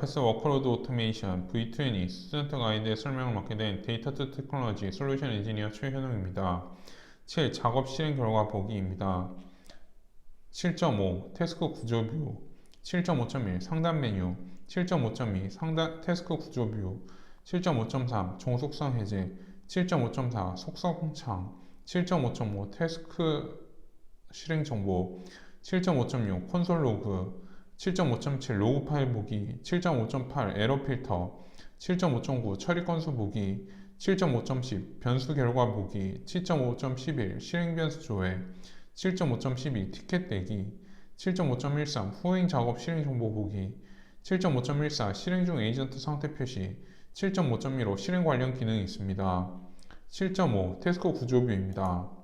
자파스 워크로드 오토메이션 V20 스튜던트 가이드의 설명을 맡게 된 데이터 투 테크놀로지 솔루션 엔지니어 최현웅입니다. 7. 작업 실행 결과 보기입니다. 7.5 태스크 구조뷰 7.5.1 상단 메뉴 7.5.2 상단 태스크 구조뷰 7.5.3 종속성 해제 7.5.4 속성창 7.5.5 태스크 실행 정보 7.5.6 콘솔 로그 7.5.7 로그 파일 보기 7.5.8 에러 필터 7.5.9 처리 건수 보기 7.5.10 변수 결과 보기 7.5.11 실행 변수 조회 7.5.12 티켓 내기 7.5.13 후행 작업 실행 정보 보기 7.5.14 실행 중 에이전트 상태 표시 7.5.15 실행 관련 기능이 있습니다. 7.5 태스크 구조뷰입니다.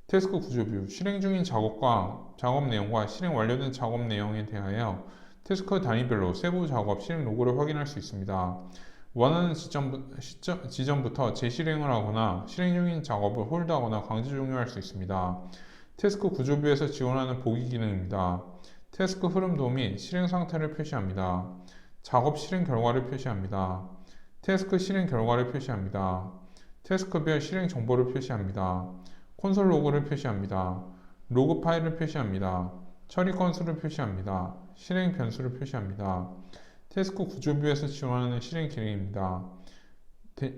태스크 구조뷰 실행 중인 작업과 작업 내용과 실행 완료된 작업 내용에 대하여 태스크 단위별로 세부 작업 실행 로그를 확인할 수 있습니다. 원하는 지점부터 재실행을 하거나 실행 중인 작업을 홀드하거나 강제 종료할 수 있습니다. 태스크 구조뷰에서 지원하는 보기 기능입니다. 태스크 흐름도 및 실행 상태를 표시합니다. 작업 실행 결과를 표시합니다. 태스크 실행 결과를 표시합니다. 태스크별 실행 정보를 표시합니다. 콘솔 로그를 표시합니다. 로그 파일을 표시합니다. 처리 건수를 표시합니다. 실행 변수를 표시합니다. 태스크 구조뷰에서 지원하는 실행 기능입니다.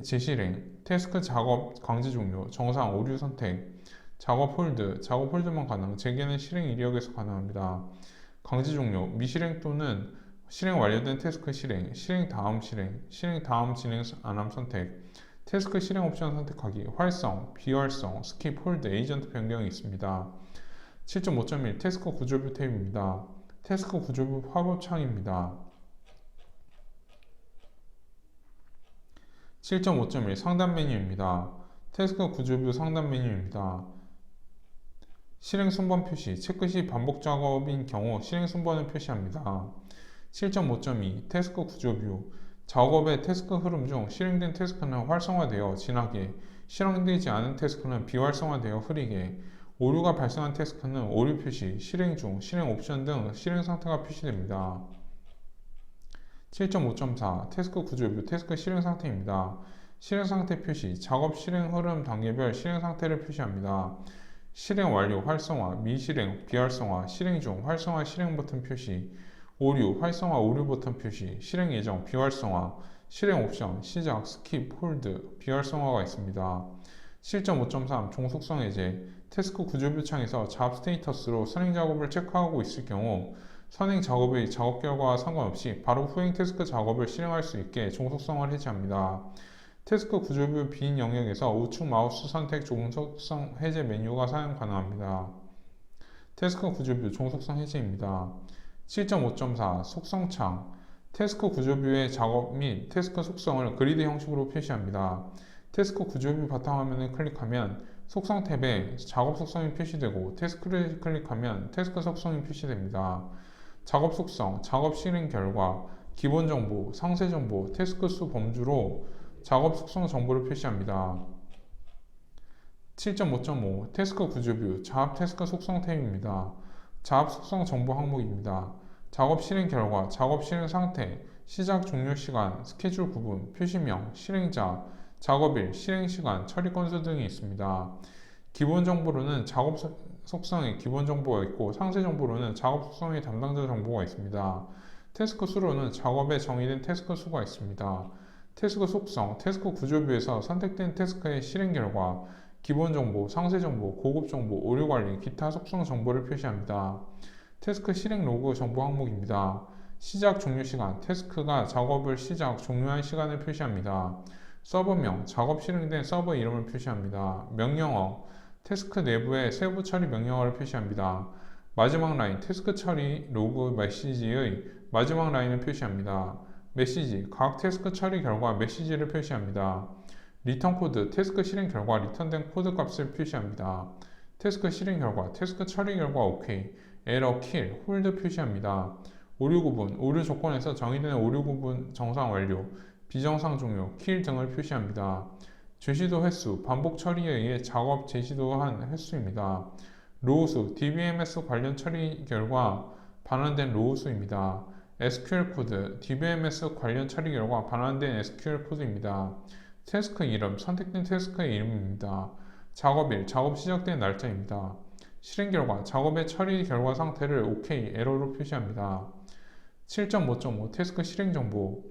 재실행, 태스크 작업 강제 종료, 정상 오류 선택, 작업 홀드, 작업 홀드만 가능, 재개는 실행 이력에서 가능합니다. 강제 종료, 미실행 또는 실행 완료된 태스크 실행, 실행 다음 진행 안함 선택, 태스크 실행 옵션 선택하기, 활성, 비활성, 스킵, 홀드, 에이전트 변경이 있습니다. 7.5.1 태스크 구조뷰 탭입니다. 태스크 구조뷰 팝업 창입니다. 7.5.1 상단 메뉴입니다. 태스크 구조뷰 상단 메뉴입니다. 실행 순번 표시, 체크 시 반복 작업인 경우 실행 순번을 표시합니다. 7.5.2 태스크 구조뷰 작업의 태스크 흐름 중 실행된 태스크는 활성화되어 진하게, 실행되지 않은 태스크는 비활성화되어 흐리게, 오류가 발생한 태스크는 오류 표시, 실행 중, 실행 옵션 등 실행 상태가 표시됩니다. 7.5.4 태스크 구조뷰 태스크 실행 상태입니다. 실행 상태 표시, 작업 실행 흐름 단계별 실행 상태를 표시합니다. 실행 완료, 활성화, 미실행, 비활성화, 실행 중, 활성화 실행 버튼 표시, 오류, 활성화 오류 버튼 표시, 실행 예정, 비활성화, 실행 옵션, 시작, 스킵, 홀드, 비활성화가 있습니다. 7.5.3 종속성 해제 태스크 구조뷰 창에서 잡 스테이터스로 선행 작업을 체크하고 있을 경우 선행 작업의 작업 결과와 상관없이 바로 후행 태스크 작업을 실행할 수 있게 종속성을 해제합니다. 태스크 구조뷰 빈 영역에서 우측 마우스 선택 종속성 해제 메뉴가 사용 가능합니다. 태스크 구조뷰 종속성 해제입니다. 7.5.4 속성창 태스크 구조뷰의 작업 및 태스크 속성을 그리드 형식으로 표시합니다. 태스크 구조뷰 바탕화면을 클릭하면 속성 탭에 작업 속성이 표시되고 태스크를 클릭하면 태스크 속성이 표시됩니다. 작업 속성, 작업 실행 결과, 기본 정보, 상세 정보, 태스크 수 범주로 작업 속성 정보를 표시합니다. 7.5.5 태스크 구조뷰 작업 태스크 속성 탭입니다. 작업 속성 정보 항목입니다. 작업 실행 결과, 작업 실행 상태, 시작 종료 시간, 스케줄 구분, 표시명, 실행자, 작업일, 실행 시간, 처리 건수 등이 있습니다. 기본 정보로는 작업 속성의 기본 정보가 있고 상세 정보로는 작업 속성의 담당자 정보가 있습니다. 태스크 수로는 작업에 정의된 태스크 수가 있습니다. 태스크 속성, 태스크 구조뷰에서 선택된 태스크의 실행 결과, 기본 정보, 상세 정보, 고급 정보, 오류 관리, 기타 속성 정보를 표시합니다. 태스크 실행 로그 정보 항목입니다. 시작 종료 시간, 태스크가 작업을 시작, 종료한 시간을 표시합니다. 서버명, 작업 실행된 서버 이름을 표시합니다. 명령어, 태스크 내부의 세부 처리 명령어를 표시합니다. 마지막 라인, 태스크 처리 로그 메시지의 마지막 라인을 표시합니다. 메시지, 각 태스크 처리 결과 메시지를 표시합니다. 리턴 코드, 태스크 실행 결과 리턴된 코드 값을 표시합니다. 태스크 실행 결과, 태스크 처리 결과 OK, 에러, 킬, 홀드 표시합니다. 오류 구분, 오류 조건에서 정의되는 오류 구분 정상 완료, 비정상 종료, 킬 등을 표시합니다. 제시도 횟수, 반복 처리에 의해 작업 제시도한 횟수입니다. 로우 수, DBMS 관련 처리 결과 반환된 로우 수입니다. SQL 코드, DBMS 관련 처리 결과 반환된 SQL 코드입니다. 태스크 이름, 선택된 태스크의 이름입니다. 작업일, 작업 시작된 날짜입니다. 실행 결과, 작업의 처리 결과 상태를 OK, 에러로 표시합니다. 7.5.5 태스크 실행 정보,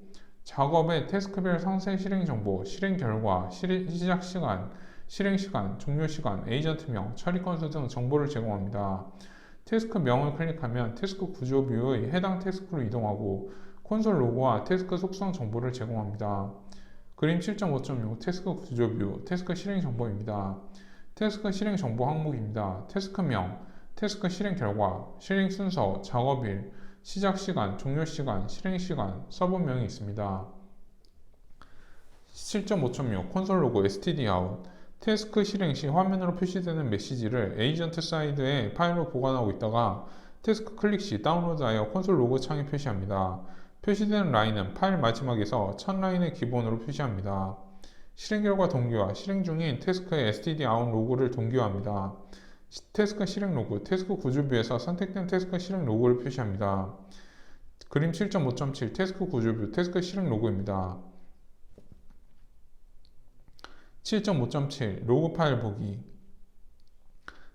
작업의 태스크별 상세 실행 정보, 실행 결과, 시작 시간, 실행 시간, 종료 시간, 에이전트명, 처리 건수 등 정보를 제공합니다. 태스크명을 클릭하면 태스크 구조 뷰의 해당 태스크로 이동하고 콘솔 로고와 태스크 속성 정보를 제공합니다. 그림 7.5.6 태스크 구조 뷰, 태스크 실행 정보입니다. 태스크 실행 정보 항목입니다. 태스크명, 태스크 실행 결과, 실행 순서, 작업일, 시작 시간, 종료 시간, 실행 시간, 서버명이 있습니다. 7.5.6 콘솔 로고 stdout 태스크 실행 시 화면으로 표시되는 메시지를 에이전트 사이드에 파일로 보관하고 있다가 태스크 클릭 시 다운로드하여 콘솔 로고 창에 표시합니다. 표시되는 라인은 파일 마지막에서 첫 라인의 기본으로 표시합니다. 실행 결과 동기화, 실행 중인 태스크의 stdout 로그를 동기화합니다. 태스크 실행 로그, 태스크 구조뷰에서 선택된 태스크 실행 로그를 표시합니다. 그림 7.5.7 태스크 구조뷰, 태스크 실행 로그입니다. 7.5.7 로그 파일 보기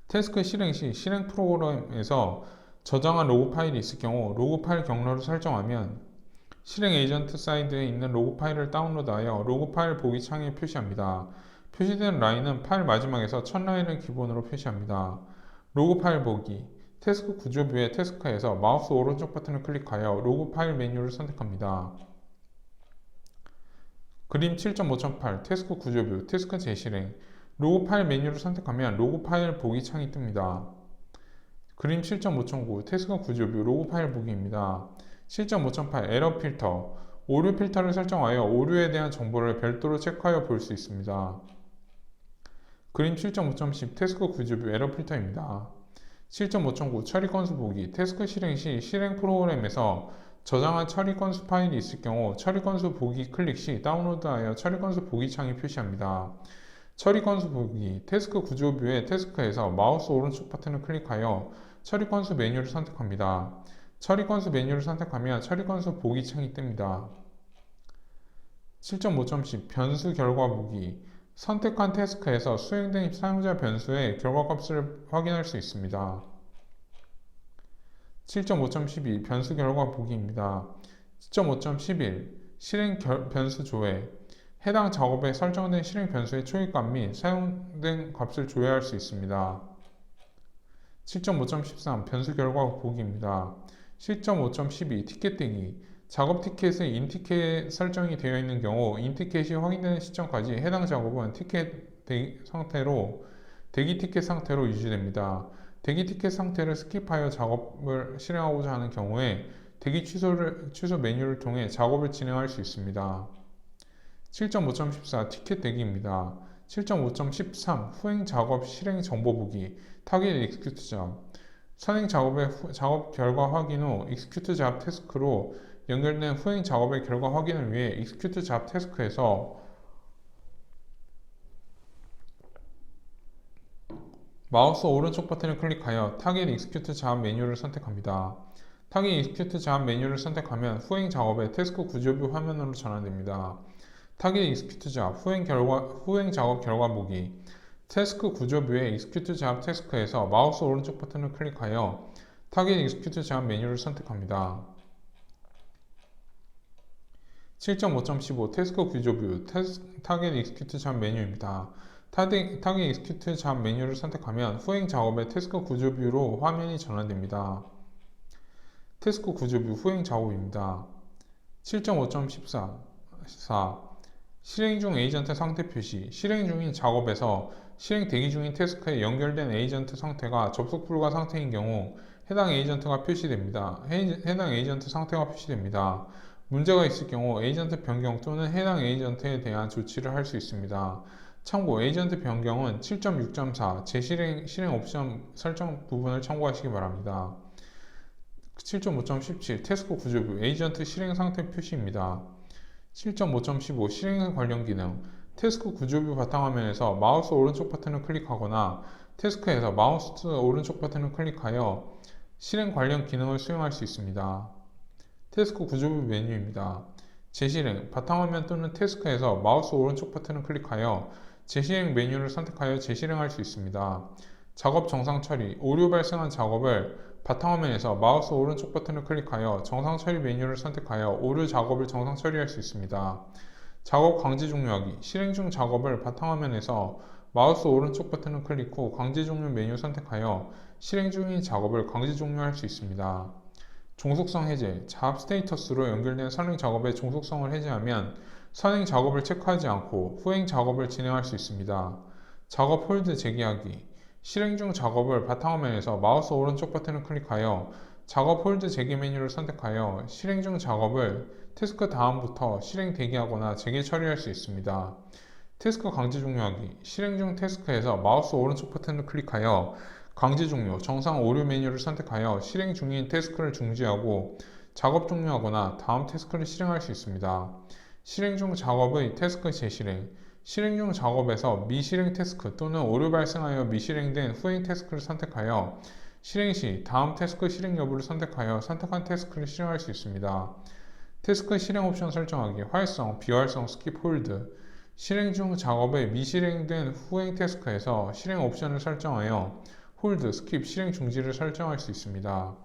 태스크 실행 시 실행 프로그램에서 저장한 로그 파일이 있을 경우 로그 파일 경로를 설정하면 실행 에이전트 사이드에 있는 로그 파일을 다운로드하여 로그 파일 보기 창에 표시합니다. 표시된 라인은 파일 마지막에서 첫 라인을 기본으로 표시합니다. 로그 파일 보기 태스크 구조뷰의 태스크에서 마우스 오른쪽 버튼을 클릭하여 로그 파일 메뉴를 선택합니다. 그림 7.5.8 태스크 구조뷰, 태스크 재실행 로그 파일 메뉴를 선택하면 로그 파일 보기 창이 뜹니다. 그림 7.5.9 태스크 구조뷰, 로그 파일 보기입니다. 7.5.8 에러 필터 오류 필터를 설정하여 오류에 대한 정보를 별도로 체크하여 볼 수 있습니다. 그림 7.5.10 태스크 구조뷰 에러 필터입니다. 7.5.9 처리 건수 보기 태스크 실행 시 실행 프로그램에서 저장한 처리 건수 파일이 있을 경우 처리 건수 보기 클릭 시 다운로드하여 처리 건수 보기 창이 표시합니다. 처리 건수 보기 태스크 구조뷰의 태스크에서 마우스 오른쪽 버튼을 클릭하여 처리 건수 메뉴를 선택합니다. 처리 건수 메뉴를 선택하면 처리 건수 보기 창이 뜹니다. 7.5.10 변수 결과 보기 선택한 태스크에서 수행된 사용자 변수의 결과값을 확인할 수 있습니다. 7.5.12 변수 결과 보기입니다. 10.5.11 실행 변수 조회 해당 작업에 설정된 실행 변수의 초기값 및 사용된 값을 조회할 수 있습니다. 7.5.13 변수 결과 보기입니다. 7.5.12 티켓 대기 작업 티켓의 인티켓 설정이 되어 있는 경우 인티켓이 확인되는 시점까지 해당 작업은 티켓 대기 티켓 상태로 유지됩니다. 대기 티켓 상태를 스킵하여 작업을 실행하고자 하는 경우에 대기 취소 메뉴를 통해 작업을 진행할 수 있습니다. 7.5.14 티켓 대기입니다. 7.5.13 후행 작업 실행 정보 보기 타겟 execute 잡 선행 작업의 작업 결과 확인 후 execute 잡 태스크로 연결된 후행 작업의 결과 확인을 위해 execute 잡 태스크에서 마우스 오른쪽 버튼을 클릭하여 타겟 execute 잡 메뉴를 선택합니다. 타겟 execute 잡 메뉴를 선택하면 후행 작업의 태스크 구조뷰 화면으로 전환됩니다. 타겟 execute 잡 후행 작업 결과 보기 태스크 구조뷰의 execute 잡 태스크에서 마우스 오른쪽 버튼을 클릭하여 타겟 execute 잡 메뉴를 선택합니다. 7.5.15 태스크 구조뷰 타겟 execute 잡 메뉴입니다. 타겟 execute 잡 메뉴를 선택하면 후행 작업의 태스크 구조뷰로 화면이 전환됩니다. 태스크 구조뷰 후행 작업입니다. 7.5.14 실행 중 에이전트 상태 표시 실행 중인 작업에서 실행 대기 중인 태스크에 연결된 에이전트 상태가 접속 불가 상태인 경우 해당 에이전트가 표시됩니다. 해당 에이전트 상태가 표시됩니다. 문제가 있을 경우 에이전트 변경 또는 해당 에이전트에 대한 조치를 할 수 있습니다. 참고 에이전트 변경은 7.6.4 재실행 옵션 설정 부분을 참고하시기 바랍니다. 7.5.17 태스크 구조뷰 에이전트 실행 상태 표시입니다. 7.5.15 실행 관련 기능 태스크 구조뷰 바탕화면에서 마우스 오른쪽 버튼을 클릭하거나 태스크에서 마우스 오른쪽 버튼을 클릭하여 실행 관련 기능을 수행할 수 있습니다. 태스크 구조부 메뉴입니다. 재실행, 바탕화면 또는 태스크에서 마우스 오른쪽 버튼을 클릭하여 재실행 메뉴를 선택하여 재실행할 수 있습니다. 작업 정상 처리, 오류 발생한 작업을 바탕화면에서 마우스 오른쪽 버튼을 클릭하여 정상 처리 메뉴를 선택하여 오류 작업을 정상 처리할 수 있습니다. 작업 강제 종료하기, 실행 중 작업을 바탕화면에서 마우스 오른쪽 버튼을 클릭 후 강제 종료 메뉴 선택하여 실행 중인 작업을 강제 종료할 수 있습니다. 종속성 해제, 작업 스테이터스로 연결된 선행 작업의 종속성을 해제하면 선행 작업을 체크하지 않고 후행 작업을 진행할 수 있습니다. 작업 홀드 재개하기, 실행 중 작업을 바탕화면에서 마우스 오른쪽 버튼을 클릭하여 작업 홀드 재개 메뉴를 선택하여 실행 중 작업을 태스크 다음부터 실행 대기하거나 재개 처리할 수 있습니다. 태스크 강제 종료하기, 실행 중 태스크에서 마우스 오른쪽 버튼을 클릭하여 강제 종료, 정상 오류 메뉴를 선택하여 실행 중인 태스크를 중지하고 작업 종료하거나 다음 태스크를 실행할 수 있습니다. 실행 중 작업의 태스크 재실행, 실행 중 작업에서 미실행 태스크 또는 오류 발생하여 미실행된 후행 태스크를 선택하여 실행 시 다음 태스크 실행 여부를 선택하여 선택한 태스크를 실행할 수 있습니다. 태스크 실행 옵션 설정하기, 활성, 비활성, 스킵 홀드, 실행 중 작업의 미실행된 후행 태스크에서 실행 옵션을 설정하여 홀드, 스킵, 실행 중지를 설정할 수 있습니다.